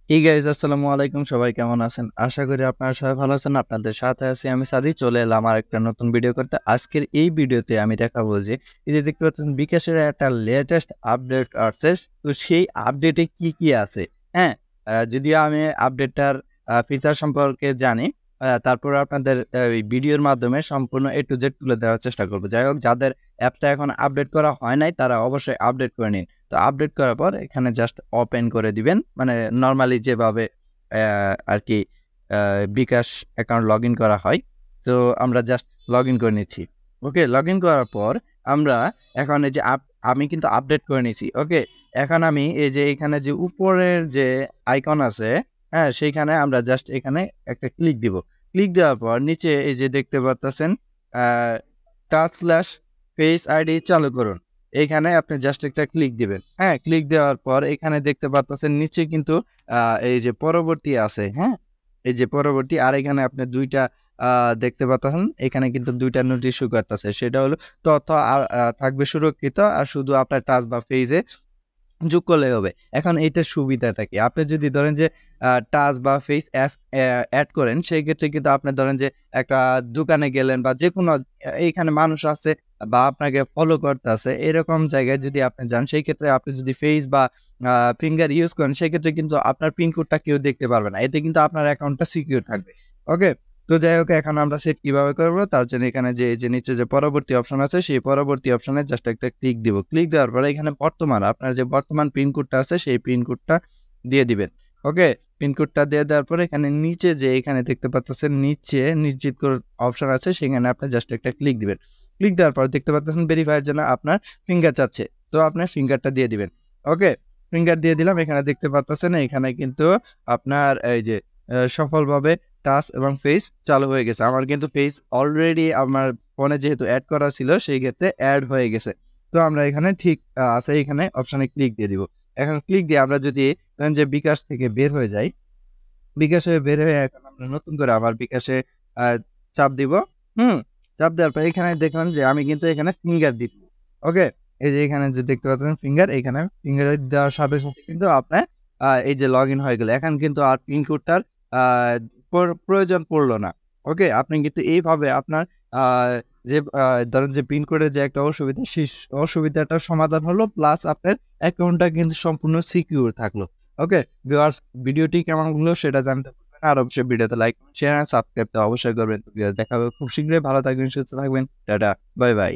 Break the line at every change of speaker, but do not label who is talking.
এই গাইজ আসসালামু আলাইকুম, সবাই কেমন আছেন? আশা করি আপনারা সবাই ভালো আছেন। আপনাদের সাথে আছি আমি সাদি। চলে এলাম আরেকটা নতুন ভিডিও করতে। আজকের এই ভিডিওতে আমি দেখাবো যে এই যে দেখতে পাচ্ছেন বিকাশের একটা লেটেস্ট আপডেট আসছে। তো সেই আপডেটে কি আছে? হ্যাঁ? যদিও আমি আপডেটটার ফিচার সম্পর্কে জানি। তারপরে আপনাদের এই ভিডিওর মাধ্যমে সম্পূর্ণ A to Z তুলে ধরার চেষ্টা করব। যাই হোক, যাদের অ্যাপটা এখন আপডেট করা হয় নাই তারা অবশ্যই আপডেট করে নিন। তো আপডেট করার পর এখানে জাস্ট ওপেন করে দিবেন। মানে নরমালি যেভাবে আরকি আ বিকাশ অ্যাকাউন্ট লগইন করা হয়। তো আমরা জাস্ট লগইন করে নিচ্ছি। ওকে? লগইন করার পর আমরা এখন এই যে আমি কিন্তু আপডেট করে নিছি। ওকে? এখন আমি এই যে এখানে যে উপরের যে আইকন আছে, হ্যাঁ? সেইখানে আমরা জাস্ট এখানে একটা ক্লিক দিব। ক্লিক দেওয়ার পর নিচে এই যে দেখতে পারতেছেন আ টাচ স্ল্যাশ ফেস আইডি চালু করুন। এইখানে আপনি জাস্ট একটা ক্লিক দিবেন। হ্যাঁ? ক্লিক দেওয়ার পর এখানে দেখতে পারতেছেন নিচে কিন্তু আ এই যে পরবর্তী আছে, হ্যাঁ? এই যে পরবর্তী আর এখানে আপনি ২ টা আ দেখতে পারতেছেন। এখানে কিন্তু ২ টা নোটিশ শো করতেছে। সেটা হলো তথ্য থাকবে সুরক্ষিত আর শুধু আপনার টাচ বা ফেইজে যোগ করলেই হবে। এখন এইটার সুবিধাটা কি? আপনি যদি ধরেন যে টাচ বা ফেস এড করেন, সেই ক্ষেত্রে কিন্তু আপনি ধরেন যে একটা দোকানে গেলেন বা যেকোনো এইখানে মানুষ আছে বা আপনাকে ফলো করতেছে, এরকম জায়গায় যদি আপনি যান, সেই ক্ষেত্রে আপনি যদি ফেস বা আ ফিঙ্গার ইউজ করেন, সেক্ষেত্রে কিন্তু আপনার পিন কোডটা কেউ দেখতে পারবে না। এতে কিন্তু আপনার অ্যাকাউন্টটা সিকিউর থাকবে। ওকে? তো যাই হোক, এখন আমরা সেট কিভাবে করব? তার জন্য এখানে যে এই যে নিচে যে পরবর্তী অপশন আছে, সেই পরবর্তী অপশনে জাস্ট একটা ক্লিক দিব। ক্লিক দেওয়ার পরে এখানে বর্তমান আপনার যে বর্তমান পিন কোডটা আছে, সেই পিন কোডটা দিয়ে দিবেন। ওকে? পিন কোডটা দিয়ে দেওয়ার পরে এখানে নিচে যে এখানে দেখতে পাচ্তেছেন নিচে নিশ্চিত করার অপশন আছে, সেখানে আপনি জাস্ট একটা ক্লিক দিবেন। ক্লিক দেওয়ার পর দেখতে পাচ্তেছেন ভেরিফাই এর জন্য আপনার ফিঙ্গার চাচ্ছে। তো আপনার ফিঙ্গারটা দিয়ে দিবেন। ওকে? ফিঙ্গার দিয়ে দিলাম। এখানে দেখতে পাচ্তেছেন এখানে কিন্তু আপনার এই যে সফলভাবে টাচ এবং ফেস চালু হয়ে গেছে। আমার কিন্তু ফেস অলরেডি আমার ফোনে যেহেতু এড করা ছিল, সেই ক্ষেত্রে এড হয়ে গেছে। তো আমরা এখানে ঠিক আছে এখানে অপশনে ক্লিক দিয়ে দিব। এখন ক্লিক দিয়ে আমরা যদি ধরেন যে বিকাশ থেকে বের হয়ে যাই, বিকাশে বের হয়ে এখন আমরা নতুন করে আবার বিকাশে আ চাপ দিব। হুম? চাপ দেওয়ার পর এখানে দেখুন যে আমি কিন্তু এখানে ফিঙ্গার দিব। ওকে? এই যে এখানে যে দেখতে পাচ্ছেন ফিঙ্গার, এখানে ফিঙ্গার দেওয়ার সাথে কিন্তু আপনার এই যে লগইন হয়ে গেল। এখন কিন্তু আর পিন কোডটার আ প্রয়োজন পড়ল না। ওকে? আপনি কিন্তু এইভাবে আপনার আ যে ধরেন যে পিন কোডের যে একটা অসুবিধা, সেই অসুবিধাটার সমাধান হলো। প্লাস আপনার অ্যাকাউন্টটা কিন্তু সম্পূর্ণ সিকিউর থাকলো। ওকে? ভিউয়ার্স, ভিডিওটি কেমন লাগলো সেটা জানতে পারবেন। আর অবশ্যই ভিডিওতে লাইক, শেয়ার, এন্ড সাবস্ক্রাইব তো অবশ্যই করবেন। তো ভিউয়ার্স, দেখা হবে খুব শীঘ্রই। ভালো থাকবেন, সুস্থ থাকবেন। Tata, bye bye.